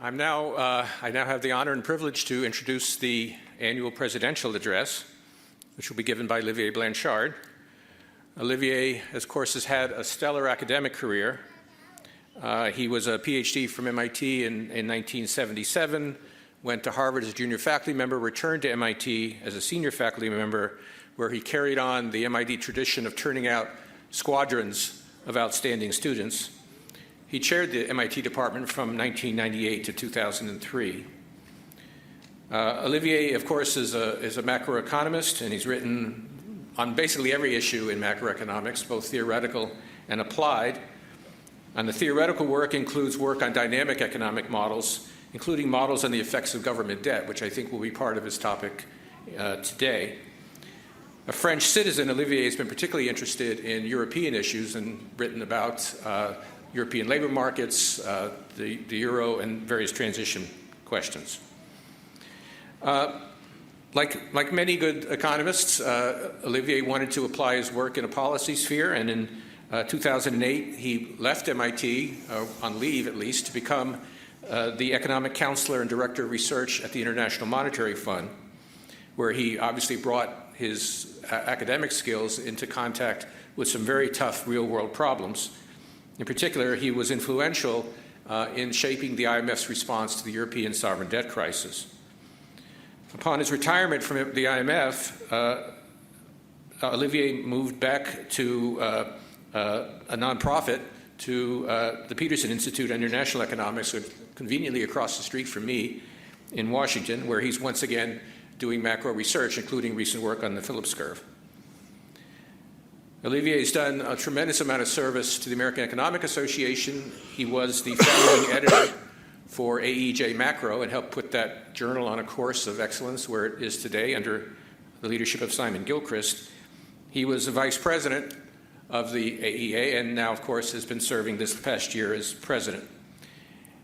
I now have the honor and privilege to introduce the annual presidential address, which will be given by Olivier Blanchard. Olivier, of course, has had a stellar academic career. He was a PhD from MIT in 1977, went to Harvard as a junior faculty member, returned to MIT as a senior faculty member, where he carried on the MIT tradition of turning out squadrons of outstanding students. He chaired the MIT department from 1998 to 2003. Olivier, of course, is a macroeconomist, and he's written on basically every issue in macroeconomics, both theoretical and applied. And the theoretical work includes work on dynamic economic models, including models on the effects of government debt, which I think will be part of his topic today. A French citizen, Olivier has been particularly interested in European issues and written about European labor markets, the euro, and various transition questions. Like many good economists, Olivier wanted to apply his work in a policy sphere, and in 2008 he left MIT, on leave at least, to become the economic counselor and director of research at the International Monetary Fund, where he obviously brought his academic skills into contact with some very tough real-world problems. In particular, he was influential in shaping the IMF's response to the European sovereign debt crisis. Upon his retirement from the IMF, Olivier moved back to a nonprofit, to the Peterson Institute on International Economics, conveniently across the street from me in Washington, where he's once again doing macro research, including recent work on the Phillips curve. Olivier has done a tremendous amount of service to the American Economic Association. He was the founding editor for AEJ Macro and helped put that journal on a course of excellence where it is today under the leadership of Simon Gilchrist. He was the vice president of the AEA and now, of course, has been serving this past year as president.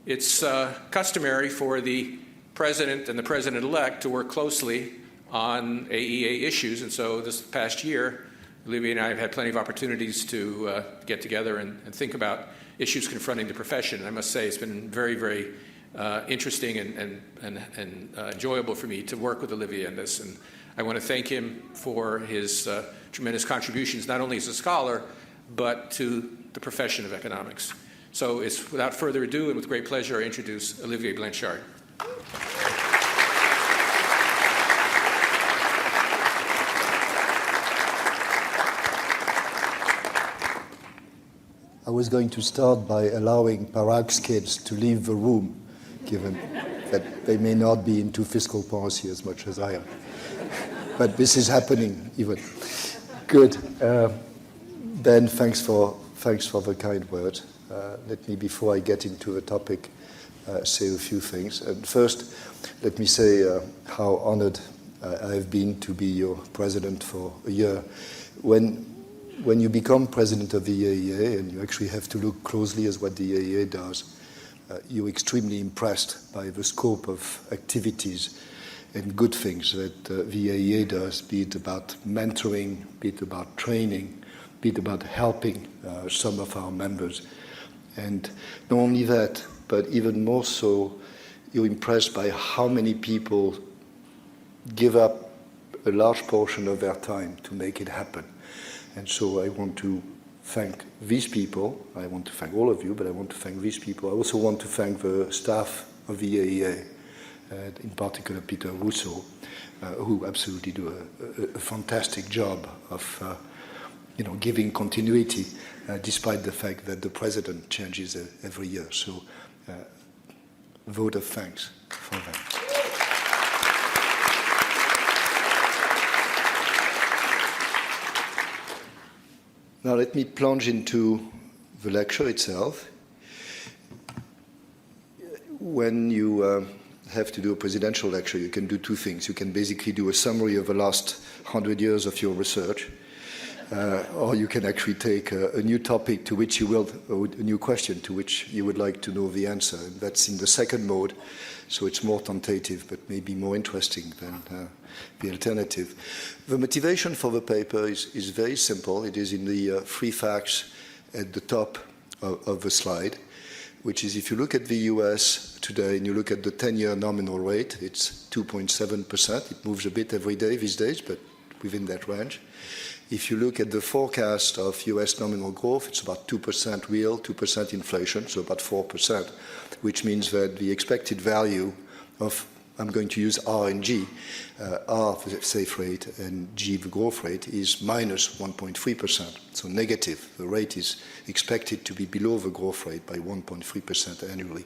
It's customary for the president and the president-elect to work closely on AEA issues, and so this past year, Olivier and I have had plenty of opportunities to get together and think about issues confronting the profession. I must say it's been very, very interesting and enjoyable for me to work with Olivier on this. And I want to thank him for his tremendous contributions, not only as a scholar, but to the profession of economics. So it's without further ado and with great pleasure I introduce Olivier Blanchard. I was going to start by allowing Parag's kids to leave the room, given that they may not be into fiscal policy as much as I am. But this is happening even. Good. Ben, thanks for the kind words. Let me, before I get into the topic, say a few things. And first, let me say how honored I have been to be your president for a year. When you become president of the EAEA, and you actually have to look closely at what the EAEA does, you're extremely impressed by the scope of activities and good things that the EAEA does, be it about mentoring, be it about training, be it about helping some of our members. And not only that, but even more so, you're impressed by how many people give up a large portion of their time to make it happen. And so I want to thank these people. I want to thank all of you, but I want to thank these people. I also want to thank the staff of the EAEA, in particular Peter Russo, who absolutely do a fantastic job of giving continuity, despite the fact that the president changes every year. So vote of thanks for them. Now let me plunge into the lecture itself. When you have to do a presidential lecture, you can do two things. You can basically do a summary of the last 100 years of your research, or you can actually take a new topic to which you will, or a new question to which you would like to know the answer. And that's in the second mode, so it's more tentative, but maybe more interesting than the alternative. The motivation for the paper is very simple. It is in the three facts at the top of the slide. which is if you look at the US today and you look at the 10-year nominal rate, it's 2.7%. It moves a bit every day these days, but within that range. If you look at the forecast of US nominal growth, it's about 2% real, 2% inflation, so about 4%, which means that the expected value of, I'm going to use R and G, R for the safe rate and G the growth rate is minus 1.3%, so negative. The rate is expected to be below the growth rate by 1.3% annually.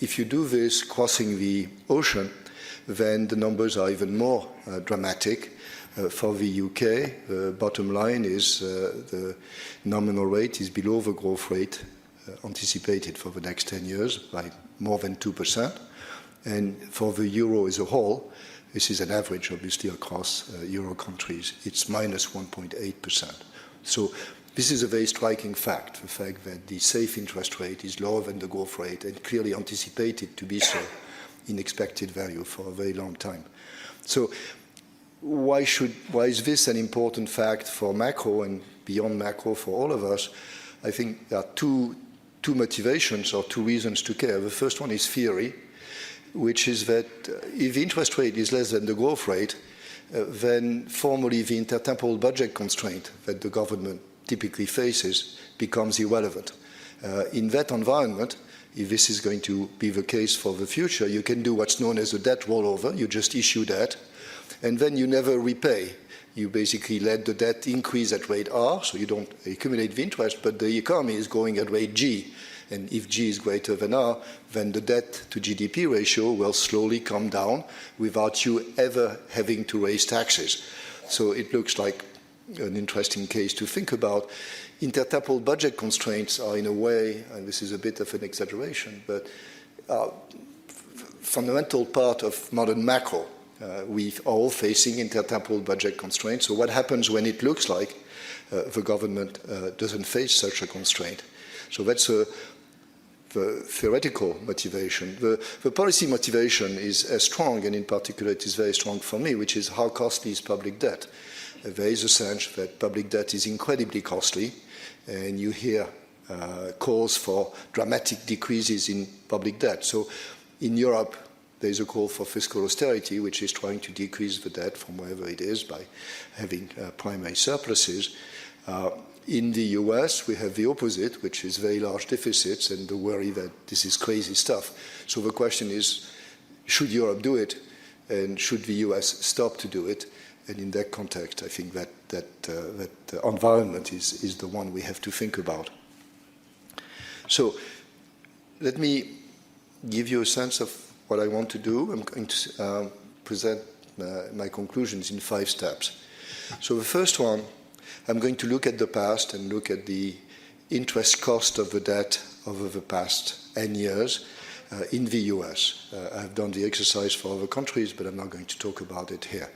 If you do this crossing the ocean, then the numbers are even more dramatic. For the UK, the bottom line is the nominal rate is below the growth rate anticipated for the next 10 years by more than 2%. And for the euro as a whole, this is an average, obviously, across euro countries, it's minus 1.8%. So this is a very striking fact, the fact that the safe interest rate is lower than the growth rate and clearly anticipated to be so in expected value for a very long time. So why is this an important fact for macro and beyond macro for all of us? I think there are two motivations or two reasons to care. The first one is theory, which is that if the interest rate is less than the growth rate, then formally the intertemporal budget constraint that the government typically faces becomes irrelevant. In that environment, if this is going to be the case for the future, you can do what's known as a debt rollover. You just issue debt, and then you never repay. You basically let the debt increase at rate R, so you don't accumulate the interest, but the economy is growing at rate G. And if G is greater than R, then the debt to GDP ratio will slowly come down without you ever having to raise taxes. So it looks like an interesting case to think about. Intertemporal budget constraints are in a way, and this is a bit of an exaggeration, but fundamental part of modern macro. We are all facing intertemporal budget constraints. So what happens when it looks like the government doesn't face such a constraint? So that's the theoretical motivation. The policy motivation is as strong, and in particular it is very strong for me, which is how costly is public debt. There is a sense that public debt is incredibly costly, and you hear calls for dramatic decreases in public debt. So in Europe, there is a call for fiscal austerity, which is trying to decrease the debt from wherever it is by having primary surpluses. In the US, we have the opposite, which is very large deficits and the worry that this is crazy stuff. So the question is, should Europe do it? And should the US stop to do it? And in that context, I think that environment is the one we have to think about. So let me give you a sense of what I want to do. I'm going to present my conclusions in 5 steps. So the first one, I'm going to look at the past and look at the interest cost of the debt over the past N years in the US. I've done the exercise for other countries, but I'm not going to talk about it here.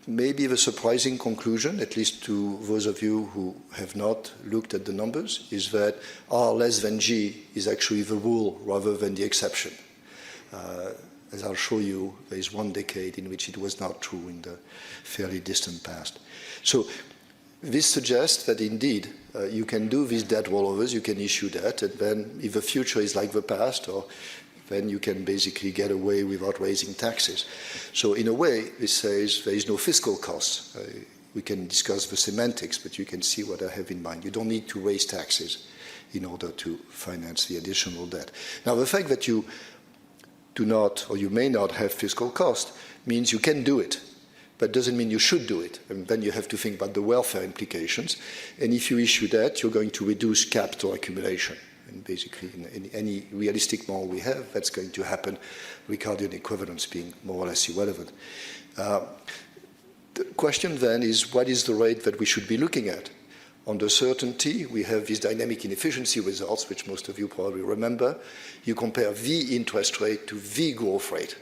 Maybe the surprising conclusion, at least to those of you who have not looked at the numbers, is that R less than G is actually the rule rather than the exception. As I'll show you, there is one decade in which it was not true in the fairly distant past. So this suggests that indeed you can do these debt rollovers, you can issue debt, and then if the future is like the past, then you can basically get away without raising taxes. So in a way, this says there is no fiscal cost. We can discuss the semantics, but you can see what I have in mind. You don't need to raise taxes in order to finance the additional debt. Now, the fact that you do not, or you may not have fiscal cost means you can do it, but doesn't mean you should do it. And then you have to think about the welfare implications. And if you issue that, you're going to reduce capital accumulation. And basically, in any realistic model we have, that's going to happen, Ricardian equivalence being more or less irrelevant. The question then is, what is the rate that we should be looking at? Under certainty, we have these dynamic inefficiency results, which most of you probably remember. You compare the interest rate to the growth rate.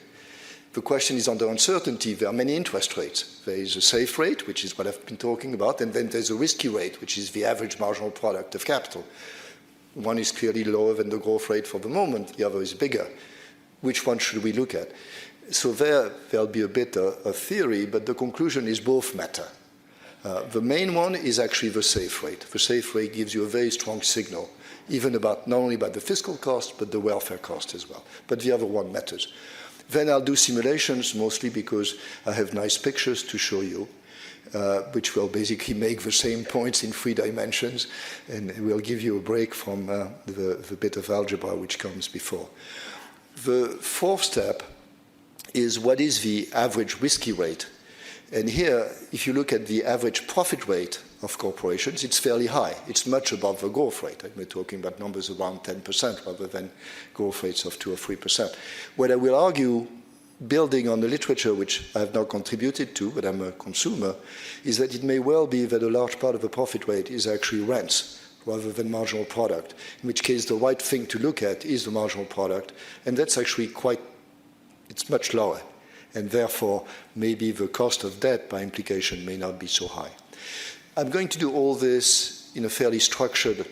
The question is, under uncertainty, there are many interest rates. There is a safe rate, which is what I've been talking about, and then there's a risky rate, which is the average marginal product of capital. One is clearly lower than the growth rate for the moment, the other is bigger. Which one should we look at? So there'll be a bit of theory, but the conclusion is both matter. The main one is actually the safe rate. The safe rate gives you a very strong signal, even about not only about the fiscal cost, but the welfare cost as well. But the other one matters. Then I'll do simulations, mostly because I have nice pictures to show you, which will basically make the same points in 3 dimensions, and will give you a break from the bit of algebra which comes before. The fourth step is what is the average risky rate. And here, if you look at the average profit rate of corporations, it's fairly high. It's much above the growth rate. We're talking about numbers around 10% rather than growth rates of 2 or 3%. What I will argue, building on the literature which I have not contributed to, but I'm a consumer, is that it may well be that a large part of the profit rate is actually rents rather than marginal product, in which case the right thing to look at is the marginal product, and that's actually it's much lower, and therefore maybe the cost of debt by implication may not be so high. I'm going to do all this in a fairly structured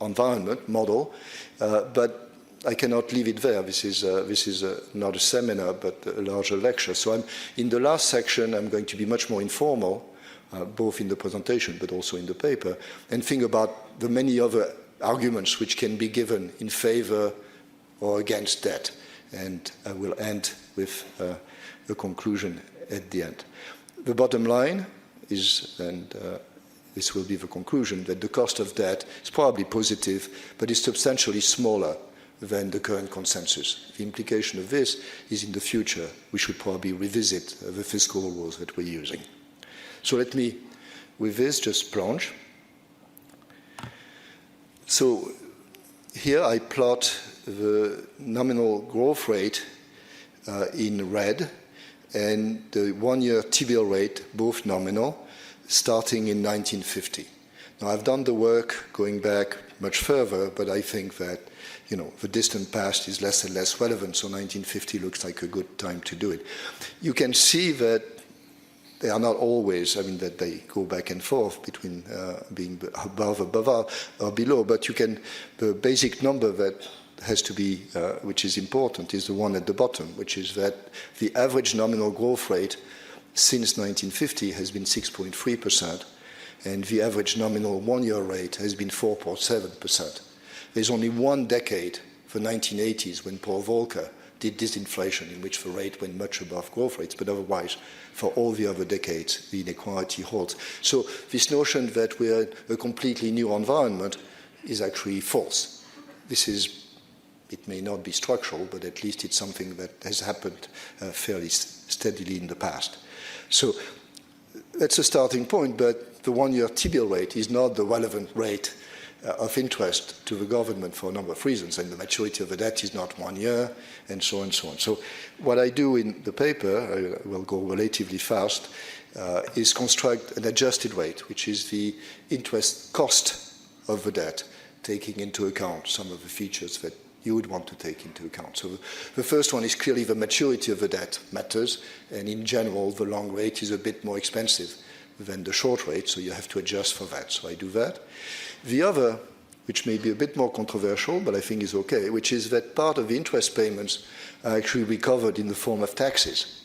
environment, model, but I cannot leave it there. This is not a seminar, but a larger lecture. So in the last section, I'm going to be much more informal, both in the presentation but also in the paper, and think about the many other arguments which can be given in favor or against debt. And I will end with a conclusion at the end. The bottom line is, and this will be the conclusion, that the cost of debt is probably positive, but is substantially smaller than the current consensus. The implication of this is in the future we should probably revisit the fiscal rules that we're using. So let me, with this, just plunge. So here I plot the nominal growth rate in red and the one-year T-bill rate, both nominal, starting in 1950. Now, I've done the work going back much further, but I think that the distant past is less and less relevant, so 1950 looks like a good time to do it. You can see that they are not always, that they go back and forth between being above or below, but the basic number that has to be, which is important, is the one at the bottom, which is that the average nominal growth rate since 1950 has been 6.3%, and the average nominal one-year rate has been 4.7%. There's only one decade, the 1980s, when Paul Volcker did disinflation, in which the rate went much above growth rates, but otherwise, for all the other decades, the inequality holds. So this notion that we're in a completely new environment is actually false. It may not be structural, but at least it's something that has happened fairly steadily in the past. So that's a starting point, but the one-year T-bill rate is not the relevant rate of interest to the government for a number of reasons, and the maturity of the debt is not 1 year, and so on and so on. So what I do in the paper, I will go relatively fast, is construct an adjusted rate, which is the interest cost of the debt, taking into account some of the features that you would want to take into account. So the first one is clearly the maturity of the debt matters, and in general, the long rate is a bit more expensive than the short rate, so you have to adjust for that. So I do that. The other, which may be a bit more controversial, but I think is okay, which is that part of the interest payments are actually recovered in the form of taxes.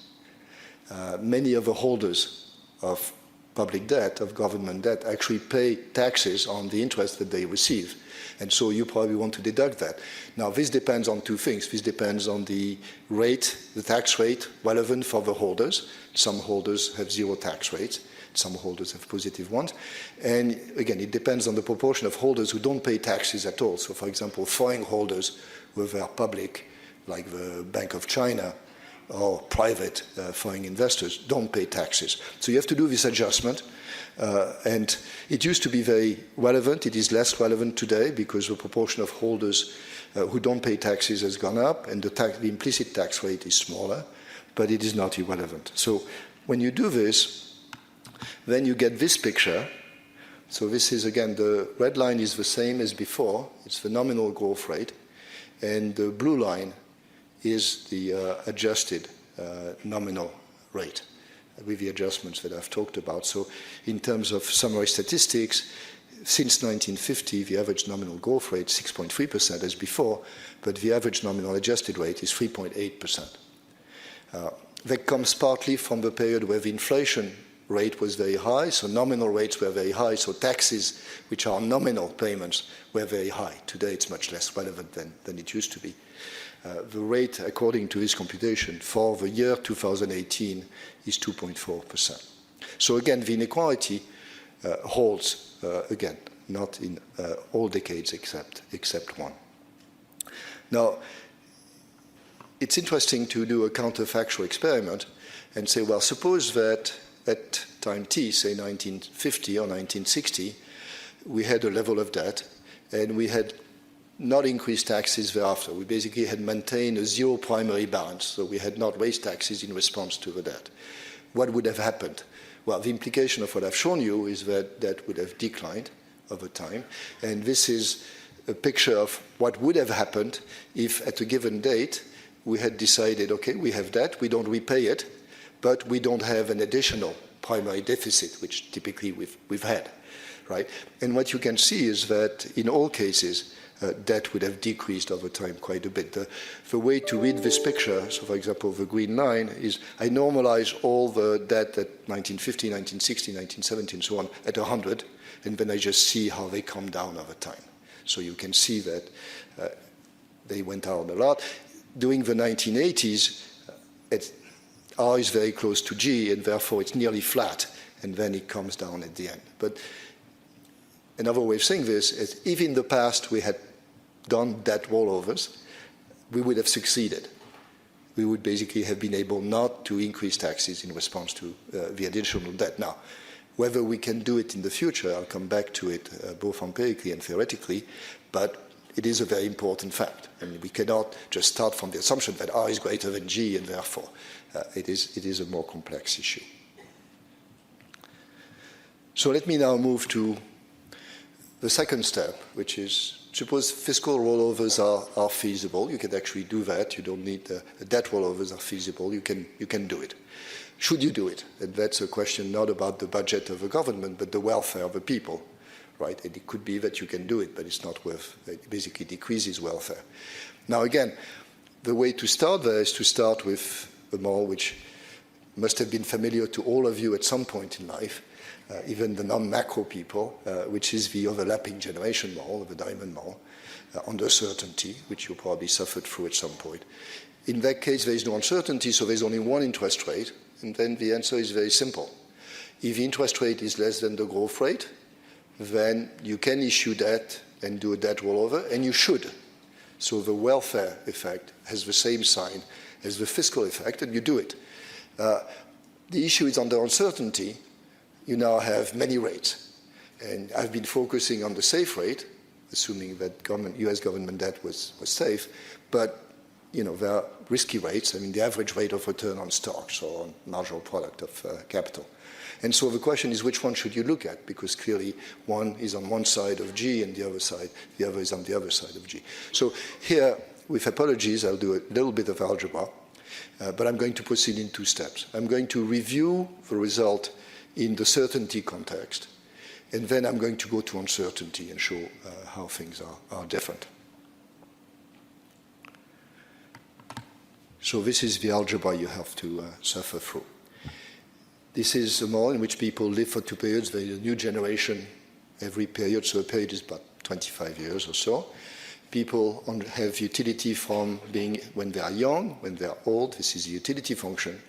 Many of the holders of public debt, of government debt, actually pay taxes on the interest that they receive. And so you probably want to deduct that. Now, this depends on two things. This depends on the rate, the tax rate relevant for the holders. Some holders have zero tax rates. Some holders have positive ones. And again, it depends on the proportion of holders who don't pay taxes at all. So, for example, foreign holders who are public, like the Bank of China, or private foreign investors, don't pay taxes. So you have to do this adjustment. And it used to be very relevant. It is less relevant today because the proportion of holders who don't pay taxes has gone up, and the implicit tax rate is smaller, but it is not irrelevant. So when you do this, then you get this picture. So this is, again, the red line is the same as before. It's the nominal growth rate. And the blue line is the adjusted nominal rate with the adjustments that I've talked about. So in terms of summary statistics, since 1950, the average nominal growth rate is 6.3% as before, but the average nominal adjusted rate is 3.8%. That comes partly from the period where the inflation rate was very high, so nominal rates were very high, so taxes, which are nominal payments, were very high. Today it's much less relevant than it used to be. The rate, according to his computation, for the year 2018 is 2.4%. So again, the inequality holds, again, not in all decades except one. Now, it's interesting to do a counterfactual experiment and say, well, suppose that at time t, say 1950 or 1960, we had a level of debt and we had not increased taxes thereafter. We basically had maintained a zero primary balance, so we had not raised taxes in response to the debt. What would have happened? Well, the implication of what I've shown you is that that would have declined over time, and this is a picture of what would have happened if at a given date we had decided, okay, we have debt, we don't repay it, but we don't have an additional primary deficit, which typically we've had, right? And what you can see is that in all cases, debt would have decreased over time quite a bit. The way to read this picture, so for example, the green line, is I normalize all the debt at 1950, 1960, 1970, and so on at 100, and then I just see how they come down over time. So you can see that they went down a lot. During the 1980s, R is very close to G, and therefore it's nearly flat, and then it comes down at the end. But another way of saying this is if in the past we had done debt rollovers, we would have succeeded. We would basically have been able not to increase taxes in response to the additional debt. Now, whether we can do it in the future, I'll come back to it both empirically and theoretically, but it is a very important fact. I mean, we cannot just start from the assumption that R is greater than G, and therefore it is a more complex issue. So let me now move to the second step, which is suppose fiscal rollovers are feasible. You can actually do that. You don't need debt rollovers are feasible. You can do it. Should you do it? And that's a question not about the budget of the government, but the welfare of the people, right? And it could be that you can do it, but it's not worth. It basically decreases welfare. Now again, the way to start there is to start with a model which must have been familiar to all of you at some point in life. Even the non-macro people, which is the overlapping generation model, the diamond model, under uncertainty, which you probably suffered through at some point. In that case, there is no uncertainty, so there's only one interest rate, and then the answer is very simple. If the interest rate is less than the growth rate, then you can issue debt and do a debt rollover, and you should. So the welfare effect has the same sign as the fiscal effect, and you do it. The issue is under uncertainty. You now have many rates. And I've been focusing on the safe rate, assuming that US government debt was safe, but there are risky rates. I mean, the average rate of return on stocks or on marginal product of capital. And so the question is, which one should you look at? Because clearly one is on one side of G and the other is on the other side of G. So here, with apologies, I'll do a little bit of algebra, but I'm going to proceed in two steps. I'm going to review the result in the certainty context, and then I'm going to go to uncertainty and show how things are different. So this is the algebra you have to suffer through. This is a model in which people live for 2 periods. There is a new generation every period, so a period is about 25 years or so. People have utility from being when they are young, when they are old. This is the utility function.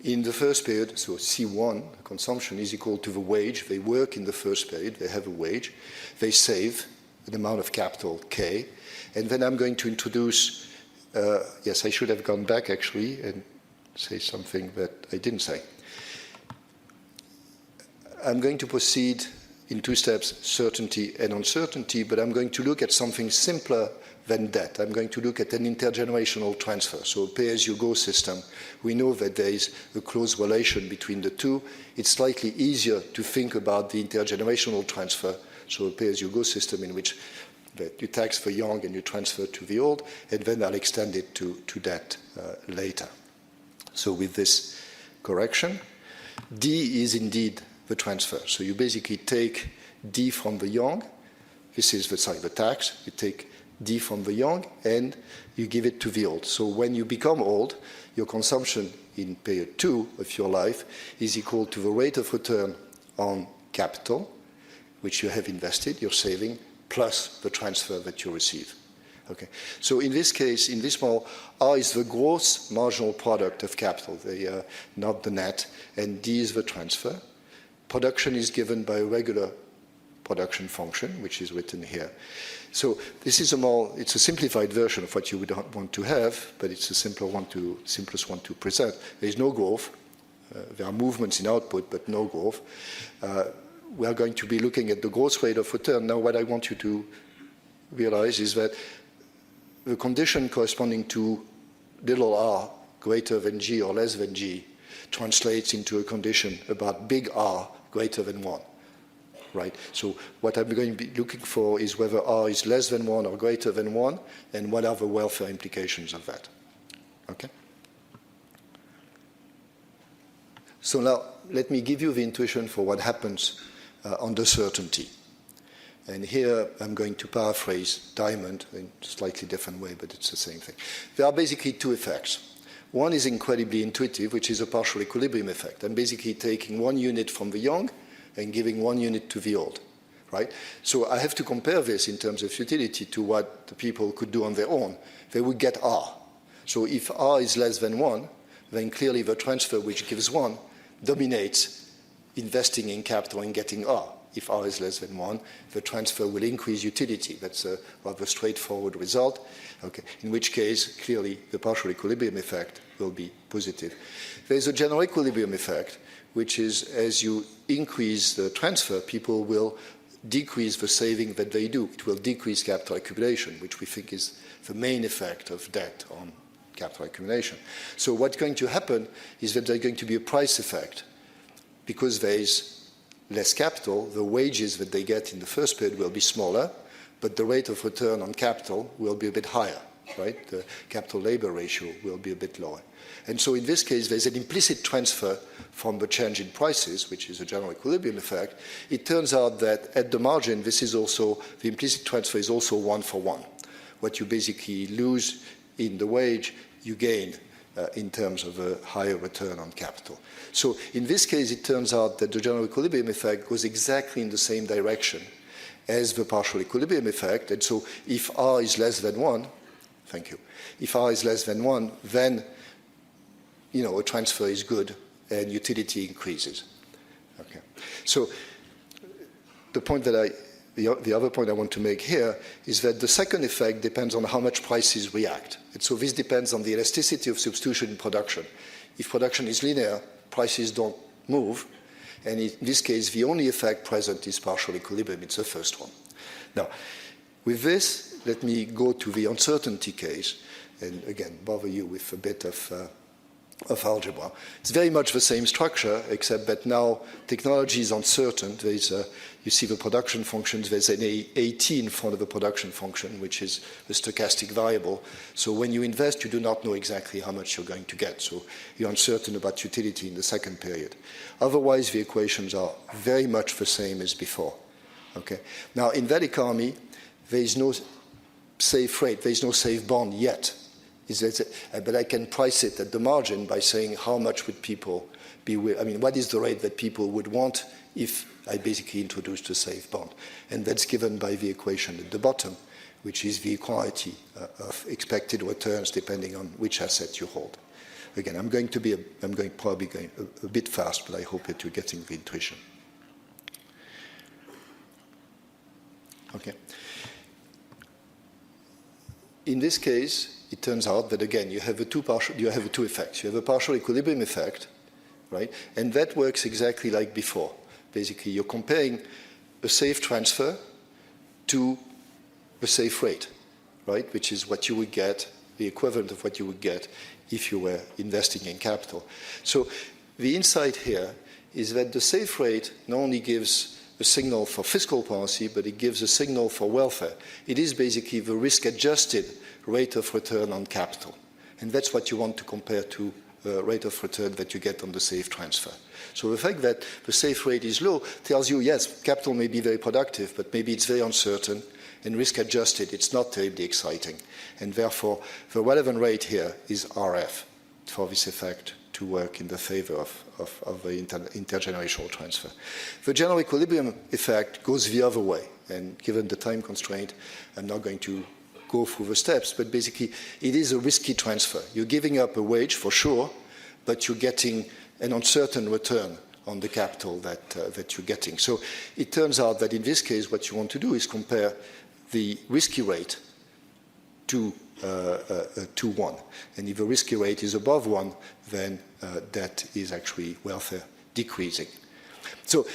In the first period, so C1, consumption is equal to the wage. They work in the first period, they have a wage. They save an amount of capital, K. And then I'm going to introduce, yes, I should have gone back actually and say something that I didn't say. I'm going to proceed in two steps, certainty and uncertainty, but I'm going to look at something simpler than debt. I'm going to look at an intergenerational transfer, so a pay-as-you-go system. We know that there is a close relation between the two. It's slightly easier to think about the intergenerational transfer, so a pay-as-you-go system in which you tax the young and you transfer to the old, and then I'll extend it to debt later. So with this correction, D is indeed the transfer. So you basically take D from the young. This is the tax. You take D from the young, and you give it to the old. So when you become old, your consumption in period 2 of your life is equal to the rate of return on capital, which you have invested, your saving, plus the transfer that you receive. Okay. So in this case, in this model, R is the gross marginal product of capital, not the net, and D is the transfer. Production is given by a regular production function, which is written here. So this is it's a simplified version of what you would want to have, but it's the simplest one to present. There is no growth. There are movements in output, but no growth. We are going to be looking at the growth rate of return. Now, what I want you to realize is that the condition corresponding to little r greater than g or less than g translates into a condition about big R greater than 1. Right? So what I'm going to be looking for is whether R is less than 1 or greater than 1, and what are the welfare implications of that. Okay? So now let me give you the intuition for what happens under certainty. And here I'm going to paraphrase Diamond in a slightly different way, but it's the same thing. There are basically two effects. One is incredibly intuitive, which is a partial equilibrium effect. I'm basically taking 1 unit from the young and giving 1 unit to the old, right? So I have to compare this in terms of utility to what the people could do on their own. They would get R. So if R is less than 1, then clearly the transfer, which gives 1, dominates investing in capital and getting R. If R is less than 1, the transfer will increase utility. That's a rather straightforward result, okay, in which case, clearly, the partial equilibrium effect will be positive. There's a general equilibrium effect, which is as you increase the transfer, people will decrease the saving that they do. It will decrease capital accumulation, which we think is the main effect of debt on capital accumulation. So what's going to happen is that there's going to be a price effect. Because there is less capital, the wages that they get in the first period will be smaller, but the rate of return on capital will be a bit higher, right? The capital-labor ratio will be a bit lower. And so in this case, there's an implicit transfer from the change in prices, which is a general equilibrium effect. It turns out that at the margin, this is also, the implicit transfer is also 1 for 1. What you basically lose in the wage, you gain in terms of a higher return on capital. So in this case, it turns out that the general equilibrium effect goes exactly in the same direction as the partial equilibrium effect. And so if R is less than 1, thank you, if R is less than 1, then a transfer is good and utility increases. Okay. So the point that the other point I want to make here is that the second effect depends on how much prices react. And so this depends on the elasticity of substitution in production. If production is linear, prices don't move. And in this case, the only effect present is partial equilibrium. It's the first one. Now, with this, let me go to the uncertainty case, and again, bother you with a bit of algebra. It's very much the same structure, except that now technology is uncertain. There's you see the production functions, there's an AT in front of the production function, which is the stochastic variable. So when you invest, you do not know exactly how much you're going to get. So you're uncertain about utility in the second period. Otherwise, the equations are very much the same as before. Okay. Now, in that economy, there is no safe rate, there is no safe bond yet. But I can price it at the margin by saying how much would people be, what is the rate that people would want if I basically introduced a safe bond? And that's given by the equation at the bottom, which is the equality of expected returns depending on which asset you hold. Again, I'm probably going a bit fast, but I hope that you're getting the intuition. Okay. In this case, it turns out that, again, you have two effects. You have a partial equilibrium effect, right? And that works exactly like before. Basically, you're comparing a safe transfer to a safe rate, right? Which is what you would get, the equivalent of what you would get if you were investing in capital. So the insight here is that the safe rate not only gives a signal for fiscal policy, but it gives a signal for welfare. It is basically the risk-adjusted rate of return on capital. And that's what you want to compare to rate of return that you get on the safe transfer. So the fact that the safe rate is low tells you, yes, capital may be very productive, but maybe it's very uncertain, And risk-adjusted, it's not terribly exciting. And therefore, the relevant rate here is RF for this effect to work in the favor of the intergenerational transfer. The general equilibrium effect goes the other way. And given the time constraint, I'm not going to go through the steps, but basically it is a risky transfer. You're giving up a wage for sure, but you're getting an uncertain return on the capital that you're getting. So it turns out that in this case, what you want to do is compare the risky rate to 1. And if the risky rate is above 1, then that is actually welfare decreasing. So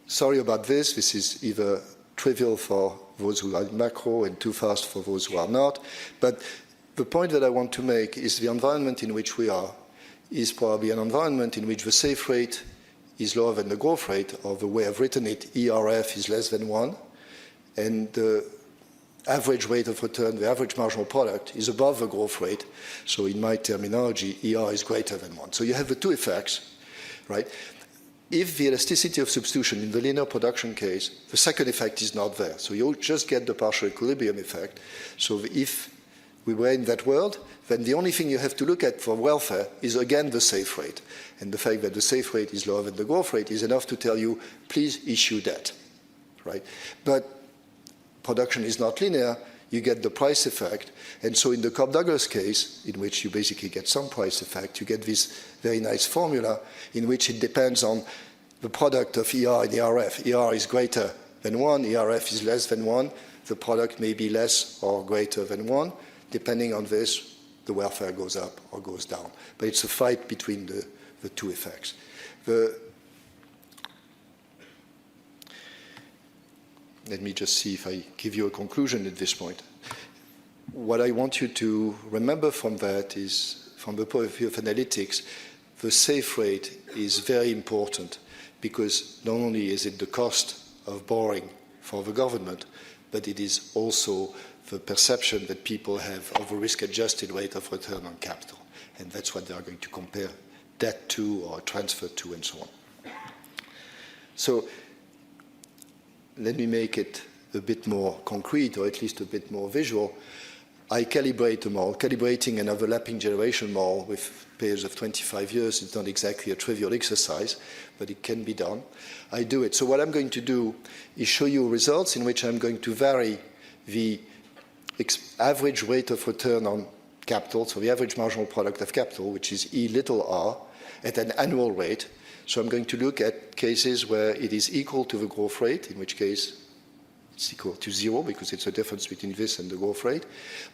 sorry about this. This is either trivial for those who are macro and too fast for those who are not. But the point that I want to make is the environment in which we are is probably an environment in which the safe rate is lower than the growth rate, or the way I've written it, ERF is less than 1, and the average rate of return, the average marginal product, is above the growth rate. So in my terminology, ER is greater than 1. So you have the two effects, right? If the elasticity of substitution in the linear production case, the second effect is not there. So you just get the partial equilibrium effect. So if we were in that world, then the only thing you have to look at for welfare is again the safe rate. And the fact that the safe rate is lower than the growth rate is enough to tell you, please issue debt, right? But production is not linear, you get the price effect. And so in the Cobb-Douglas case, in which you basically get some price effect, you get this very nice formula in which it depends on the product of ER and ERF. ER is greater than 1, ERF is less than 1. The product may be less or greater than 1. Depending on this, the welfare goes up or goes down. But it's a fight between the two effects. Let me just see if I give you a conclusion at this point. What I want you to remember from that is, from the point of view of analytics, the safe rate is very important because not only is it the cost of borrowing for the government, but it is also the perception that people have of a risk-adjusted rate of return on capital. And that's what they are going to compare debt to or transfer to and so on. So let me make it a bit more concrete, or at least a bit more visual. I calibrate a model. Calibrating an overlapping generation model with periods of 25 years is not exactly a trivial exercise, but it can be done. I do it. So what I'm going to do is show you results in which I'm going to vary the average rate of return on capital, so the average marginal product of capital, which is E little r, at an annual rate. So I'm going to look at cases where it is equal to the growth rate, in which case it's equal to 0 because it's a difference between this and the growth rate,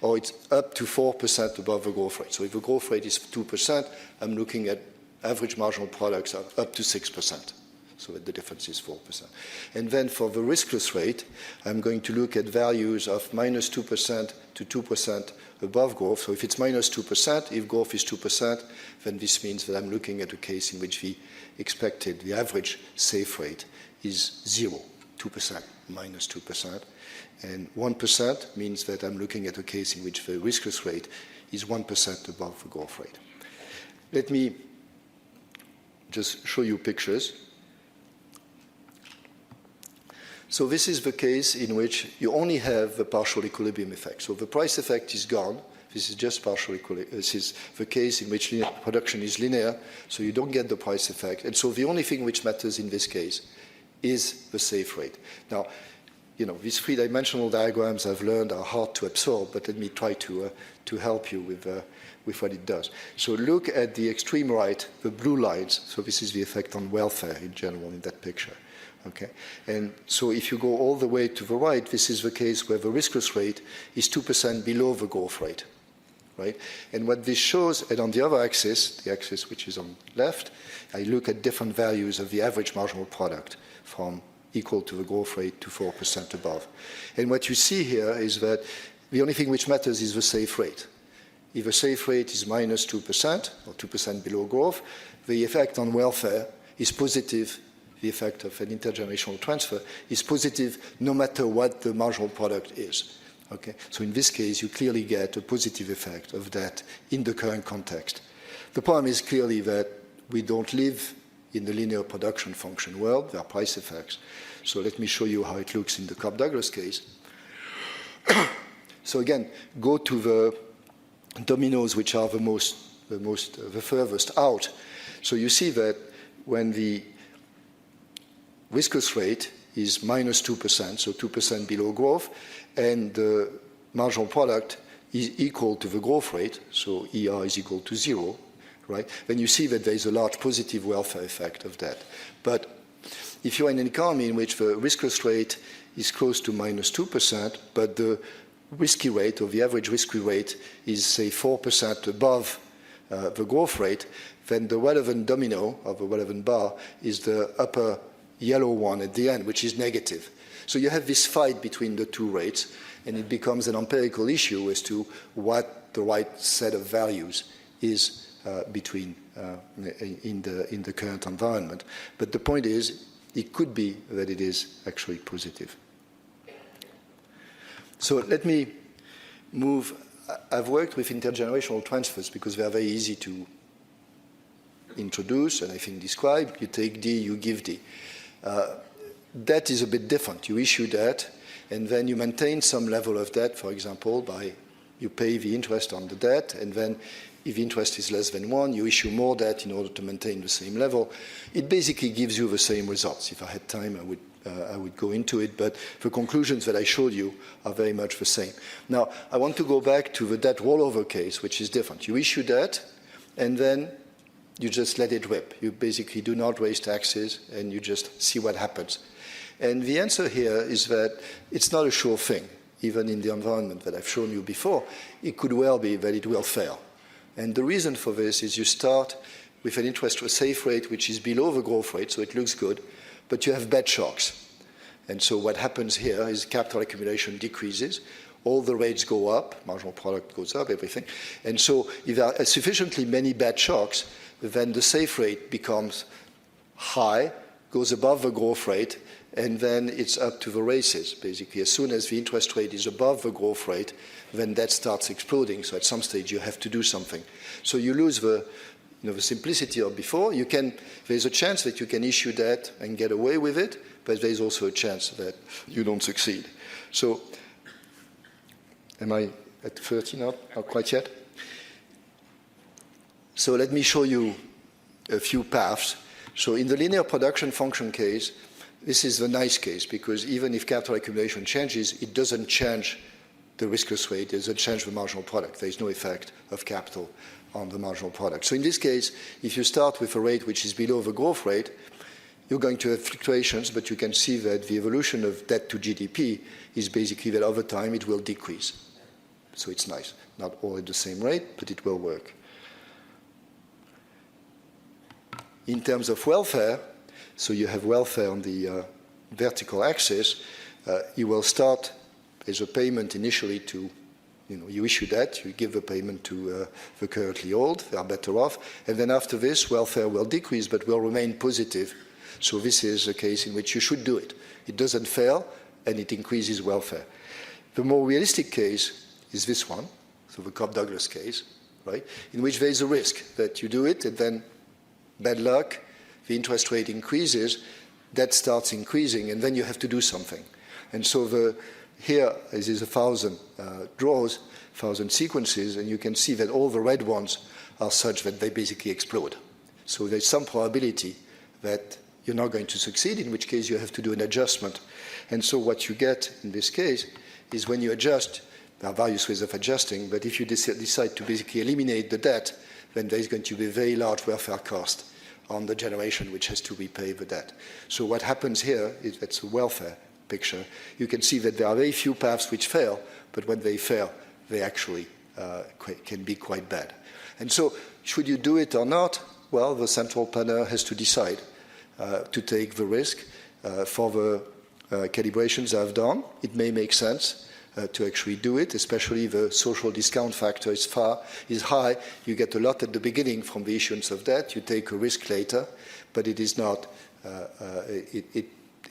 or it's up to 4% above the growth rate. So if the growth rate is 2%, I'm looking at average marginal products up to 6%. So that the difference is 4%. And then for the riskless rate, I'm going to look at values of minus 2% to 2% above growth. So if it's minus 2%, if growth is 2%, then this means that I'm looking at a case in which the expected, the average safe rate is 0, 2%, minus 2%. And 1% means that I'm looking at a case in which the riskless rate is 1% above the growth rate. Let me just show you pictures. So this is the case in which you only have the partial equilibrium effect. So the price effect is gone. This is just partial equilibrium. This is the case in which production is linear, so you don't get the price effect. And so the only thing which matters in this case is the safe rate. Now, you know, these three-dimensional diagrams I've learned are hard to absorb, but let me try to help you with what it does. So look at the extreme right, the blue lines. So this is the effect on welfare in general in that picture. Okay, and so if you go all the way to the right, this is the case where the riskless rate is 2% below the growth rate, right? And what this shows, and on the other axis, the axis which is on left, I look at different values of the average marginal product from equal to the growth rate to 4% above. And what you see here is that the only thing which matters is the safe rate. If the safe rate is minus 2% or 2% below growth, the effect on welfare is positive. The effect of an intergenerational transfer is positive no matter what the marginal product is. Okay? So in this case, you clearly get a positive effect of that in the current context. The problem is clearly that we don't live in the linear production function world. There are price effects. So let me show you how it looks in the Cobb-Douglas case. So again, go to the dominoes which are the furthest out. So you see that when the viscous rate is minus 2%, so 2% below growth, and the marginal product is equal to the growth rate, so ER is equal to 0, right? Then you see that there is a large positive welfare effect of that. But if you're in an economy in which the viscous rate is close to minus 2%, but the risky rate, or the average risky rate, is, say, 4% above the growth rate, then the relevant domino of the relevant bar is the upper yellow one at the end, which is negative. So you have this fight between the two rates, and it becomes an empirical issue as to what the right set of values is in the current environment. But the point is, it could be that it is actually positive. So let me move. I've worked with intergenerational transfers because they are very easy to introduce and I think describe. You take D, you give D. Debt is a bit different. You issue debt, and then you maintain some level of debt, for example, by you pay the interest on the debt, and then if the interest is less than 1, you issue more debt in order to maintain the same level. It basically gives you the same results. If I had time, I would go into it, but the conclusions that I showed you are very much the same. Now, I want to go back to the debt rollover case, which is different. You issue debt, and then you just let it rip. You basically do not raise taxes, and you just see what happens. And the answer here is that it's not a sure thing. Even in the environment that I've shown you before, it could well be that it will fail. And the reason for this is you start with an interest rate safe rate which is below the growth rate, so it looks good, but you have bad shocks. And so what happens here is capital accumulation decreases, all the rates go up, marginal product goes up, everything. And so if there are sufficiently many bad shocks, then the safe rate becomes high, goes above the growth rate, and then it's up to the races, basically. As soon as the interest rate is above the growth rate, then that starts exploding. So at some stage, you have to do something. So you lose the simplicity of before. There's a chance that you can issue debt and get away with it, but there's also a chance that you don't succeed. So am I at 30 now? Not quite yet. So let me show you a few paths. So in the linear production function case, this is the nice case, because even if capital accumulation changes, it doesn't change the viscous rate, it doesn't change the marginal product. There is no effect of capital on the marginal product. So in this case, if you start with a rate which is below the growth rate, you're going to have fluctuations, but you can see that the evolution of debt to GDP is basically that over time it will decrease. So it's nice. Not all at the same rate, but it will work. In terms of welfare, so you have welfare on the vertical axis, you will start as a payment initially to, you issue debt, you give the payment to the currently old, they are better off, and then after this, welfare will decrease but will remain positive. So this is a case in which you should do it. It doesn't fail, and it increases welfare. The more realistic case is this one, so the Cobb-Douglas case, right, in which there is a risk that you do it, and then bad luck, the interest rate increases, debt starts increasing, and then you have to do something. And so here is 1,000 draws, 1,000 sequences, and you can see that all the red ones are such that they basically explode. So there's some probability that you're not going to succeed, in which case you have to do an adjustment. And so what you get in this case is when you adjust, there are various ways of adjusting, but if you decide to basically eliminate the debt, then there is going to be a very large welfare cost on the generation which has to repay the debt. So what happens here is that's a welfare picture. You can see that there are very few paths which fail, but when they fail, they actually can be quite bad. And so should you do it or not? Well, the central planner has to decide to take the risk. For the calibrations I've done, it may make sense to actually do it, especially the social discount factor is high. You get a lot at the beginning from the issuance of debt. You take a risk later, but it is not.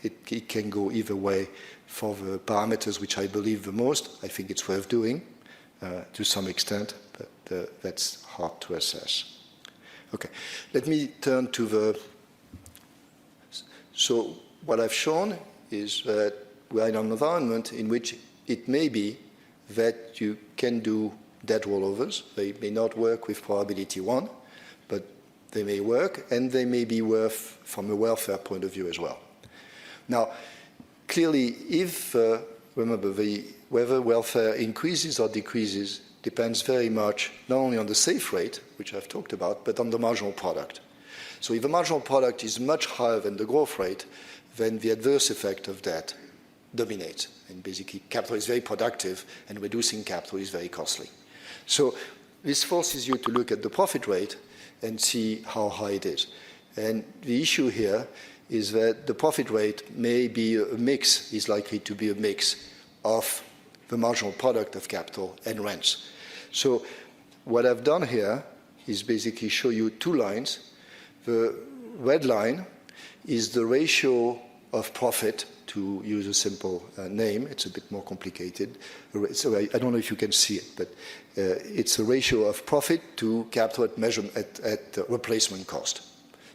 It can go either way for the parameters which I believe the most. I think it's worth doing to some extent, but that's hard to assess. Okay, let me turn to the. So what I've shown is that we're in an environment in which it may be that you can do debt rollovers. They may not work with probability 1, but they may work, and they may be worth from a welfare point of view as well. Now, clearly, if, remember, whether welfare increases or decreases depends very much not only on the safe rate, which I've talked about, but on the marginal product. So if the marginal product is much higher than the growth rate, then the adverse effect of that dominates. And basically, capital is very productive, and reducing capital is very costly. So this forces you to look at the profit rate and see how high it is. And the issue here is that the profit rate may be a mix, is likely to be a mix of the marginal product of capital and rents. So what I've done here is basically show you two lines. The red line is the ratio of profit, to use a simple name. It's a bit more complicated. So I don't know if you can see it, but it's a ratio of profit to capital at replacement cost.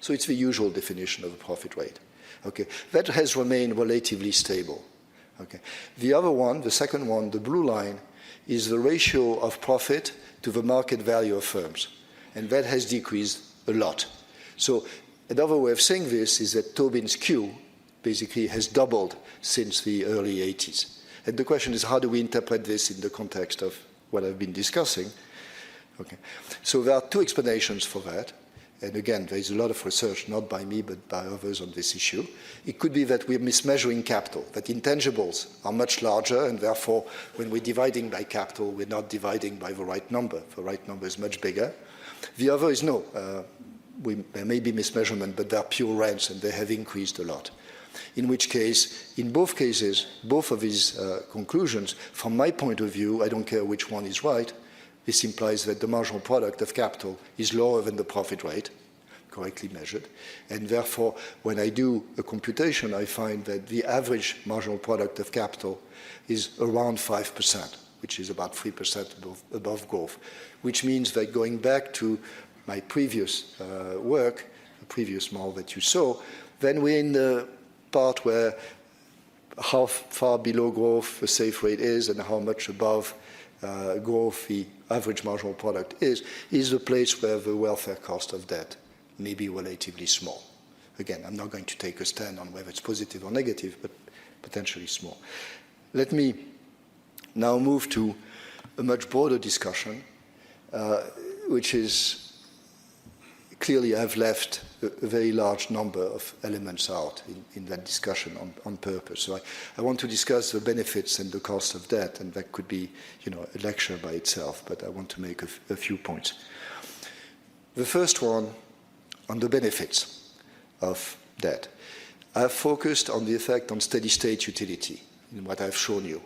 So it's the usual definition of a profit rate. Okay, that has remained relatively stable. Okay, the other one, the second one, the blue line, is the ratio of profit to the market value of firms, and that has decreased a lot. So another way of saying this is that Tobins Q basically has doubled since the early 80s. And the question is, how do we interpret this in the context of what I've been discussing? Okay, so there are two explanations for that. And again, there is a lot of research, not by me, but by others on this issue. It could be that we're mismeasuring capital, that intangibles are much larger, and therefore, when we're dividing by capital, we're not dividing by the right number. The right number is much bigger. The other is no. There may be mismeasurement, but they're pure rents, and they have increased a lot. In which case, in both cases, both of these conclusions, from my point of view, I don't care which one is right, this implies that the marginal product of capital is lower than the profit rate, correctly measured. And therefore, when I do a computation, I find that the average marginal product of capital is around 5%, which is about 3% above growth, which means that going back to my previous work, the previous model that you saw, then we're in the part where how far below growth the safe rate is and how much above growth the average marginal product is the place where the welfare cost of debt may be relatively small. Again, I'm not going to take a stand on whether it's positive or negative, but potentially small. Let me now move to a much broader discussion, which is clearly I've left a very large number of elements out in that discussion on purpose. So I want to discuss the benefits and the cost of debt, and that could be, a lecture by itself, but I want to make a few points. The first one, on the benefits of debt. I've focused on the effect on steady-state utility in what I've shown you,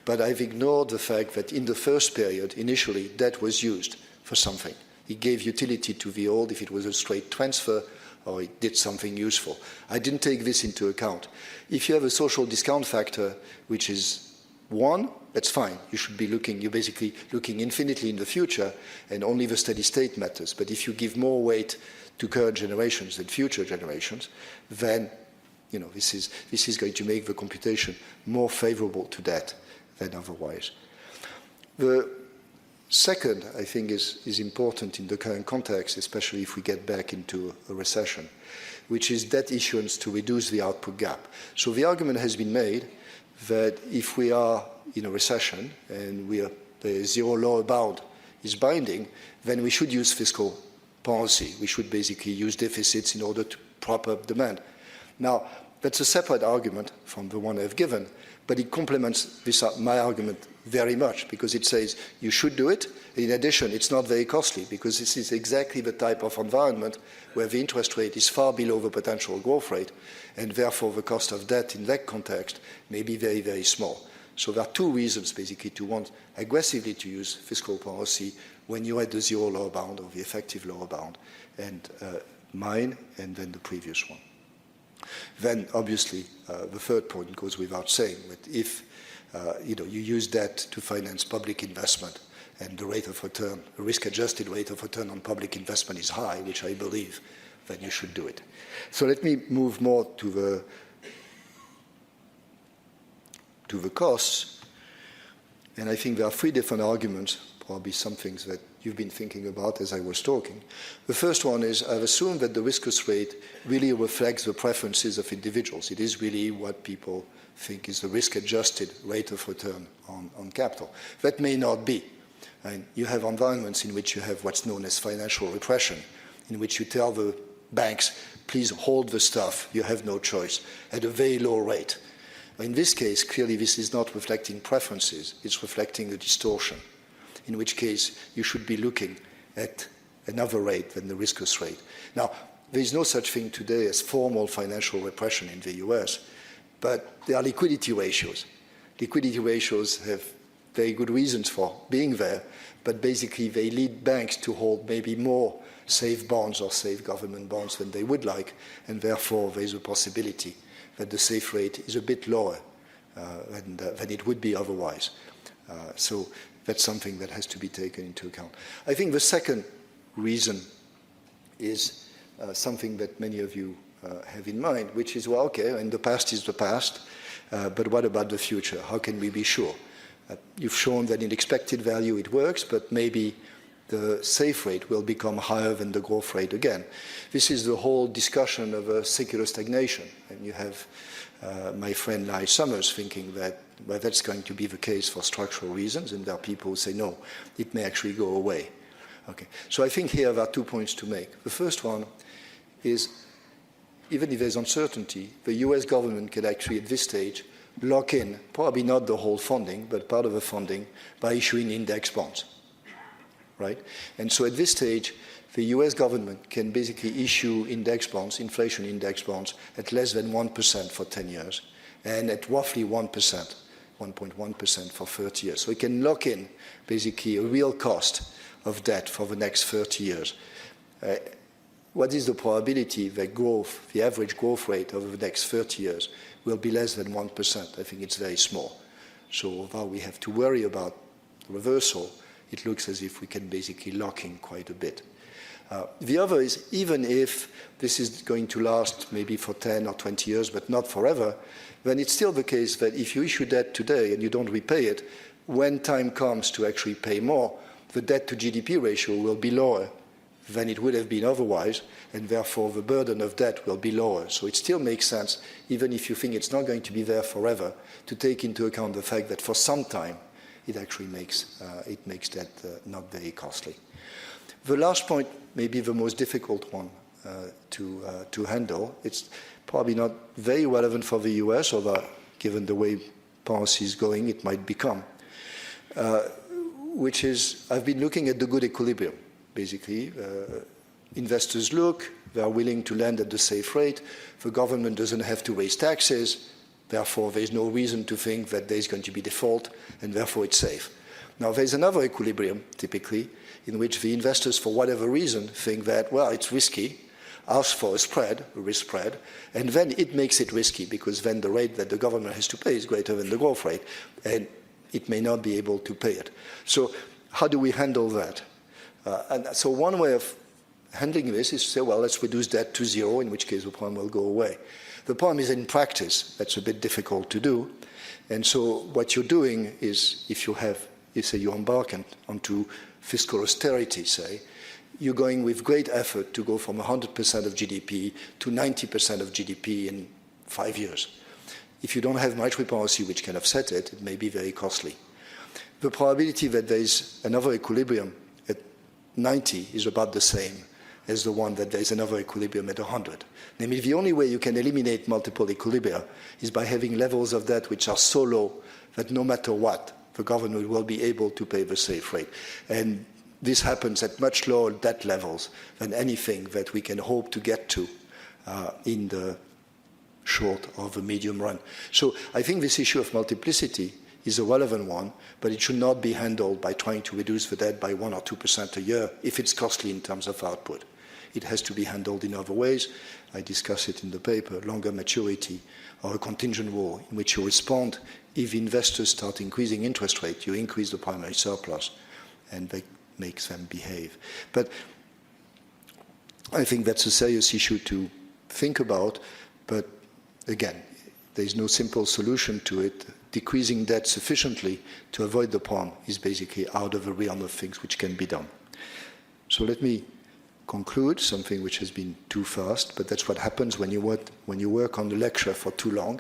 but I've ignored the fact that in the first period, initially, debt was used for something. It gave utility to the old if it was a straight transfer or it did something useful. I didn't take this into account. If you have a social discount factor, which is 1, that's fine. You should be you're basically looking infinitely in the future, and only the steady state matters. But if you give more weight to current generations than future generations, then this is going to make the computation more favorable to debt than otherwise. The second, I think, is important in the current context, especially if we get back into a recession, which is debt issuance to reduce the output gap. So the argument has been made that if we are in a recession and the zero lower bound is binding, then we should use fiscal policy. We should basically use deficits in order to prop up demand. Now, that's a separate argument from the one I've given, but it complements my argument very much, because it says you should do it. In addition, it's not very costly, because this is exactly the type of environment where the interest rate is far below the potential growth rate, and therefore the cost of debt in that context may be very, very small. So there are two reasons, basically, to want aggressively to use fiscal policy when you're at the zero lower bound or the effective lower bound, and mine and then the previous one. Then, obviously, the third point goes without saying, that if you use debt to finance public investment and the rate of return, the risk-adjusted rate of return on public investment is high, which I believe, then you should do it. So let me move more to the costs. And I think there are three different arguments, probably some things that you've been thinking about as I was talking. The first one is I've assumed that the risk rate really reflects the preferences of individuals. It is really what people think is the risk-adjusted rate of return on capital. That may not be. And you have environments in which you have what's known as financial repression, in which you tell the banks, please hold the stuff, you have no choice, at a very low rate. In this case, clearly this is not reflecting preferences, it's reflecting a distortion, in which case you should be looking at another rate than the risk rate. Now, there is no such thing today as formal financial repression in the US, but there are liquidity ratios. Liquidity ratios have very good reasons for being there, but basically they lead banks to hold maybe more safe bonds or safe government bonds than they would like, and therefore there is a possibility that the safe rate is a bit lower than it would be otherwise. So that's something that has to be taken into account. I think the second reason is something that many of you have in mind, which is, well, okay, and the past is the past, but what about the future? How can we be sure? You've shown that in expected value it works, but maybe the safe rate will become higher than the growth rate again. This is the whole discussion of a secular stagnation. And you have my friend Larry Summers thinking that, well, that's going to be the case for structural reasons, and there are people who say, no, it may actually go away. Okay. So I think here there are 2 points to make. The first one is, even if there's uncertainty, the US government can actually, at this stage, lock in, probably not the whole funding, but part of the funding, by issuing index bonds, right? And so at this stage, the US government can basically issue index bonds, inflation index bonds, at less than 1% for 10 years, and at roughly 1%, 1.1% for 30 years. So it can lock in, basically, a real cost of debt for the next 30 years. What is the probability that growth, the average growth rate over the next 30 years, will be less than 1%? I think it's very small. So although we have to worry about reversal, it looks as if we can basically lock in quite a bit. The other is, even if this is going to last maybe for 10 or 20 years, but not forever, then it's still the case that if you issue debt today and you don't repay it, when time comes to actually pay more, the debt to GDP ratio will be lower than it would have been otherwise, and therefore the burden of debt will be lower. So it still makes sense, even if you think it's not going to be there forever, to take into account the fact that for some time it actually makes debt not very costly. The last point may be the most difficult one to handle. It's probably not very relevant for the US, although given the way policy is going, it might become, which is, I've been looking at the good equilibrium. Basically, investors look, they are willing to lend at the safe rate, the government doesn't have to raise taxes, therefore there's no reason to think that there's going to be default, and therefore it's safe. Now there's another equilibrium, typically, in which the investors, for whatever reason, think that, well, it's risky, ask for a spread, a risk spread, and then it makes it risky, because then the rate that the government has to pay is greater than the growth rate, and it may not be able to pay it. So how do we handle that? And so one way of handling this is to say, well, let's reduce debt to zero, in which case the problem will go away. The problem is in practice, that's a bit difficult to do. And so what you're doing is, if you say you embark onto fiscal austerity, say, you're going with great effort to go from 100% of GDP to 90% of GDP in 5 years. If you don't have monetary policy which can offset it, it may be very costly. The probability that there is another equilibrium 90 is about the same as the one that there is another equilibrium at 100. Namely, the only way you can eliminate multiple equilibria is by having levels of debt which are so low that no matter what, the government will be able to pay the safe rate. And this happens at much lower debt levels than anything that we can hope to get to in the short or the medium run. So I think this issue of multiplicity is a relevant one, but it should not be handled by trying to reduce the debt by 1 or 2% a year if it's costly in terms of output. It has to be handled in other ways. I discuss it in the paper, longer maturity, or a contingent rule in which you respond if investors start increasing interest rate, you increase the primary surplus, and that makes them behave. But I think that's a serious issue to think about, but again, there's no simple solution to it. decreasing debt sufficiently to avoid the problem is basically out of the realm of things which can be done. So let me conclude something which has been too fast, but that's what happens when you work on the lecture for too long.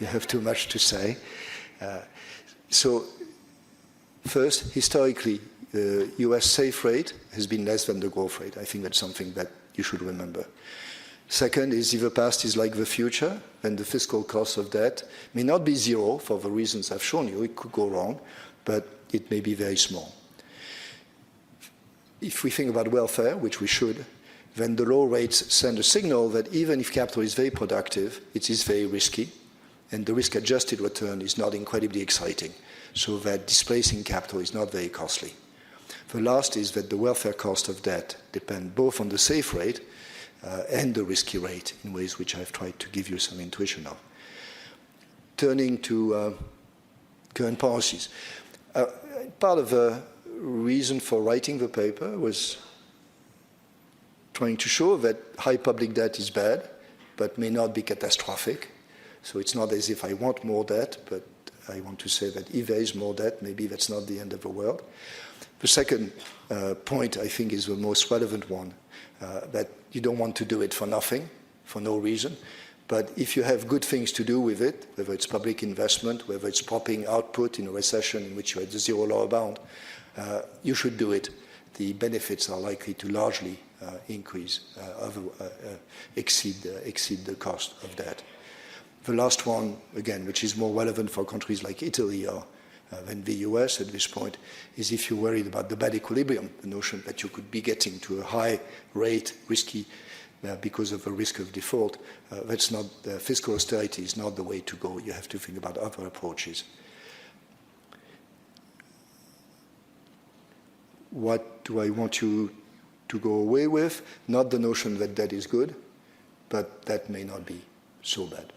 You have too much to say. So first, historically, the US safe rate has been less than the growth rate. I think that's something that you should remember. Second is if the past is like the future, then the fiscal cost of debt may not be zero for the reasons I've shown you. It could go wrong, but it may be very small. If we think about welfare, which we should, then the low rates send a signal that even if capital is very productive, it is very risky, and the risk-adjusted return is not incredibly exciting, so that displacing capital is not very costly. The last is that the welfare cost of debt depend both on the safe rate and the risky rate in ways which I've tried to give you some intuition of. Turning to current policies. Part of the reason for writing the paper was trying to show that high public debt is bad, but may not be catastrophic. So it's not as if I want more debt, but I want to say that if there is more debt, maybe that's not the end of the world. The second point, I think, is the most relevant one, that you don't want to do it for nothing, for no reason. But if you have good things to do with it, whether it's public investment, whether it's propping output in a recession in which you had the zero lower bound, you should do it. The benefits are likely to largely exceed the cost of debt. The last one, again, which is more relevant for countries like Italy or than the US at this point, is if you're worried about the bad equilibrium, the notion that you could be getting to a high rate, risky, because of a risk of default. That's not, fiscal austerity is not the way to go. You have to think about other approaches. What do I want you to go away with? Not the notion that debt is good, but that may not be so bad.